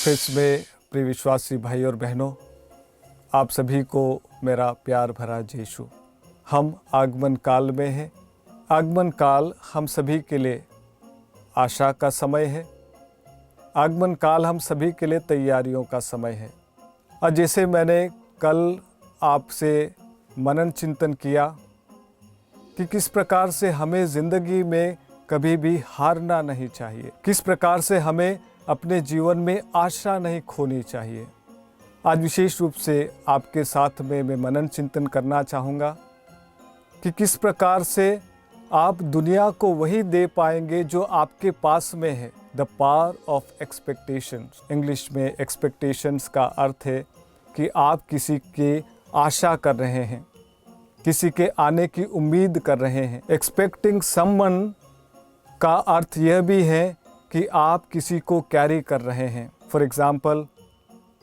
ख्रिस्त में प्रिय विश्वासी भाई और बहनों, आप सभी को मेरा प्यार भरा यीशु। हम आगमन काल में हैं। आगमन काल हम सभी के लिए आशा का समय है। आगमन काल हम सभी के लिए तैयारियों का समय है। और जैसे मैंने कल आपसे मनन चिंतन किया कि किस प्रकार से हमें ज़िंदगी में कभी भी हारना नहीं चाहिए, किस प्रकार से हमें अपने जीवन में आशा नहीं खोनी चाहिए। आज विशेष रूप से आपके साथ में मैं मनन चिंतन करना चाहूँगा कि किस प्रकार से आप दुनिया को वही दे पाएंगे जो आपके पास में है। The power of expectations. English में एक्सपेक्टेशंस का अर्थ है कि आप किसी की आशा कर रहे हैं, किसी के आने की उम्मीद कर रहे हैं। एक्सपेक्टिंग समवन का अर्थ यह भी है कि आप किसी को कैरी कर रहे हैं। फॉर एग्ज़ाम्पल,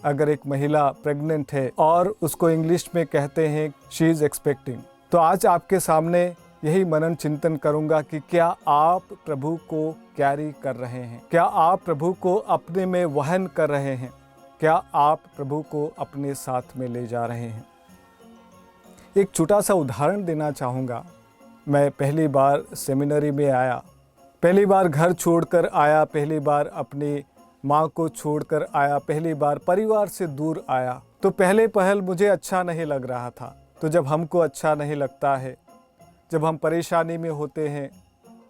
अगर एक महिला प्रेग्नेंट है और उसको इंग्लिश में कहते हैं शी इज़ एक्सपेक्टिंग, तो आज आपके सामने यही मनन चिंतन करूंगा कि क्या आप प्रभु को कैरी कर रहे हैं, क्या आप प्रभु को अपने में वहन कर रहे हैं, क्या आप प्रभु को अपने साथ में ले जा रहे हैं। एक छोटा सा उदाहरण देना चाहूँगा। मैं पहली बार सेमिनरी में आया, पहली बार घर छोड़कर आया, पहली बार अपनी माँ को छोड़कर आया, पहली बार परिवार से दूर आया, तो पहले पहल मुझे अच्छा नहीं लग रहा था। तो जब हमको अच्छा नहीं लगता है, जब हम परेशानी में होते हैं,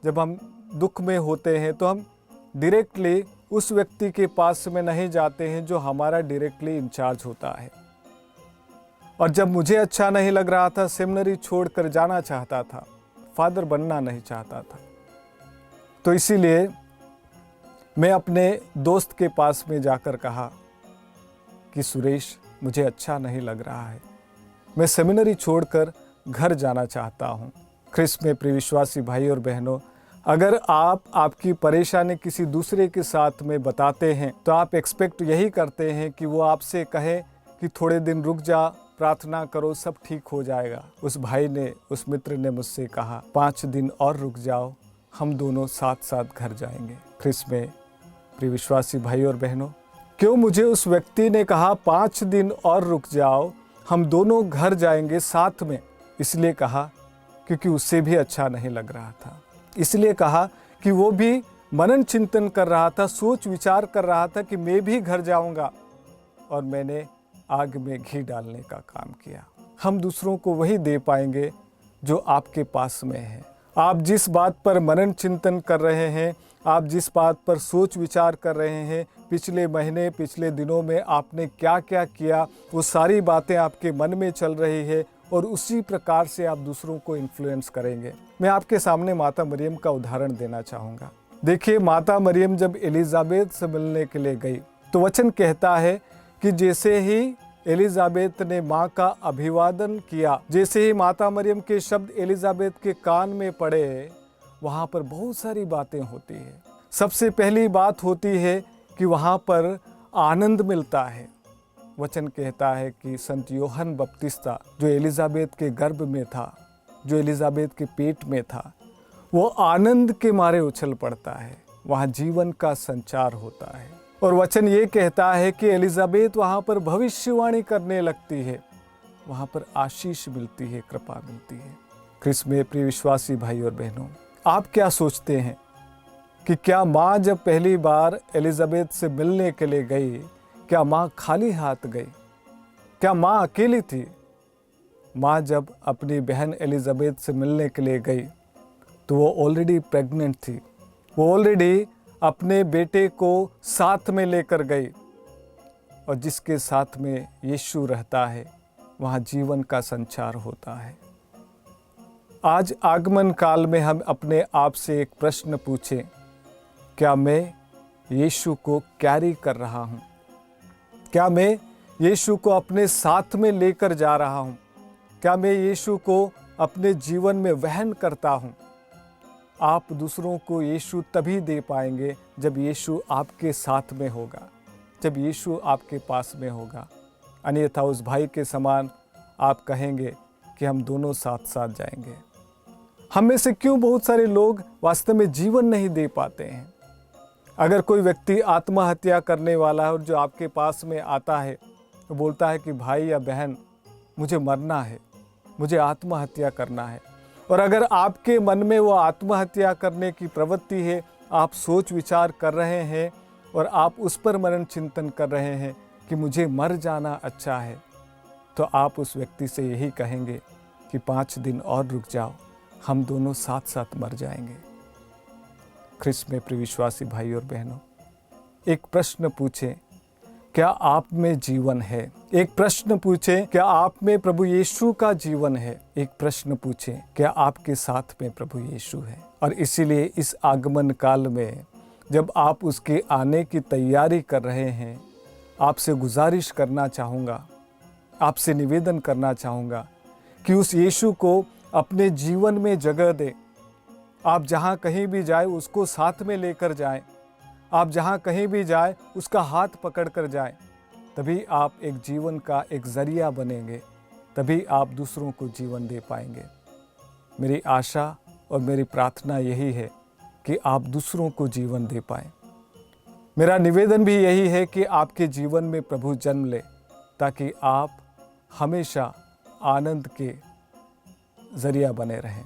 जब हम दुख में होते हैं, तो हम डायरेक्टली उस व्यक्ति के पास में नहीं जाते हैं जो हमारा डायरेक्टली इंचार्ज होता है। और जब मुझे अच्छा नहीं लग रहा था, सेमिनरी छोड़कर जाना चाहता था, फादर बनना नहीं चाहता था, तो इसीलिए मैं अपने दोस्त के पास में जाकर कहा कि सुरेश, मुझे अच्छा नहीं लग रहा है, मैं सेमिनरी छोड़कर घर जाना चाहता हूँ। ख्रिस्त में प्रिय विश्वासी भाई और बहनों, अगर आप आपकी परेशानी किसी दूसरे के साथ में बताते हैं तो आप एक्सपेक्ट यही करते हैं कि वो आपसे कहे कि थोड़े दिन रुक जा, प्रार्थना करो, सब ठीक हो जाएगा। उस भाई ने, उस मित्र ने मुझसे कहा 5 दिन और रुक जाओ, हम दोनों साथ साथ घर जाएंगे। ख्रिस्त में प्रिय विश्वासी भाई और बहनों, क्यों मुझे उस व्यक्ति ने कहा 5 दिन और रुक जाओ, हम दोनों घर जाएंगे साथ में? इसलिए कहा क्योंकि उससे भी अच्छा नहीं लग रहा था। इसलिए कहा कि वो भी मनन चिंतन कर रहा था, सोच विचार कर रहा था कि मैं भी घर जाऊंगा। और मैंने आग में घी डालने का काम किया। हम दूसरों को वही दे पाएंगे जो आपके पास में है। आप जिस बात पर मनन चिंतन कर रहे हैं, आप जिस बात पर सोच विचार कर रहे हैं, पिछले महीने, पिछले दिनों में आपने क्या क्या किया, वो सारी बातें आपके मन में चल रही है और उसी प्रकार से आप दूसरों को इन्फ्लुएंस करेंगे। मैं आपके सामने माता मरियम का उदाहरण देना चाहूँगा। देखिए, माता मरियम जब एलिजाबेथ से मिलने के लिए गई तो वचन कहता है कि जैसे ही एलिजाबेथ ने माँ का अभिवादन किया, जैसे ही माता मरियम के शब्द एलिजाबेथ के कान में पड़े, वहाँ पर बहुत सारी बातें होती है। सबसे पहली बात होती है कि वहाँ पर आनंद मिलता है। वचन कहता है कि संत यूहन्ना बपतिस्ता जो एलिजाबेथ के गर्भ में था, जो एलिजाबेथ के पेट में था, वो आनंद के मारे उछल पड़ता है। वहाँ जीवन का संचार होता है। और वचन ये कहता है कि एलिजाबेथ वहाँ पर भविष्यवाणी करने लगती है, वहाँ पर आशीष मिलती है, कृपा मिलती है। ख्रिस्त में प्रिय विश्वासी भाई और बहनों, आप क्या सोचते हैं कि क्या माँ जब पहली बार एलिजाबेथ से मिलने के लिए गई, क्या माँ खाली हाथ गई? क्या माँ अकेली थी? माँ जब अपनी बहन एलिजाबेथ से मिलने के लिए गई तो वो ऑलरेडी प्रेग्नेंट थी। वो ऑलरेडी अपने बेटे को साथ में लेकर गई। और जिसके साथ में यीशु रहता है, वहाँ जीवन का संचार होता है। आज आगमन काल में हम अपने आप से एक प्रश्न पूछें, क्या मैं यीशु को कैरी कर रहा हूँ? क्या मैं यीशु को अपने साथ में लेकर जा रहा हूँ? क्या मैं यीशु को अपने जीवन में वहन करता हूँ? आप दूसरों को यीशु तभी दे पाएंगे जब यीशु आपके साथ में होगा, जब यीशु आपके पास में होगा। अन्यथा उस भाई के समान आप कहेंगे कि हम दोनों साथ साथ जाएंगे। हम में से क्यों बहुत सारे लोग वास्तव में जीवन नहीं दे पाते हैं? अगर कोई व्यक्ति आत्महत्या करने वाला है और जो आपके पास में आता है तो बोलता है कि भाई या बहन मुझे मरना है, मुझे आत्महत्या करना है, और अगर आपके मन में वो आत्महत्या करने की प्रवृत्ति है, आप सोच विचार कर रहे हैं और आप उस पर मनन चिंतन कर रहे हैं कि मुझे मर जाना अच्छा है, तो आप उस व्यक्ति से यही कहेंगे कि 5 दिन और रुक जाओ, हम दोनों साथ साथ मर जाएंगे। ख्रिस्त में प्रिय विश्वासी भाई और बहनों, एक प्रश्न पूछें, क्या आप में जीवन है? एक प्रश्न पूछें, क्या आप में प्रभु यीशु का जीवन है? एक प्रश्न पूछें, क्या आपके साथ में प्रभु यीशु है? और इसीलिए इस आगमन काल में जब आप उसके आने की तैयारी कर रहे हैं, आपसे गुजारिश करना चाहूँगा, आपसे निवेदन करना चाहूँगा कि उस यीशु को अपने जीवन में जगह दें। आप जहाँ कहीं भी जाए उसको साथ में लेकर जाएं। आप जहाँ कहीं भी जाए उसका हाथ पकड़ कर जाएं। तभी आप एक जीवन का एक जरिया बनेंगे, तभी आप दूसरों को जीवन दे पाएंगे। मेरी आशा और मेरी प्रार्थना यही है कि आप दूसरों को जीवन दे पाएं। मेरा निवेदन भी यही है कि आपके जीवन में प्रभु जन्म ले, ताकि आप हमेशा आनंद के जरिया बने रहें।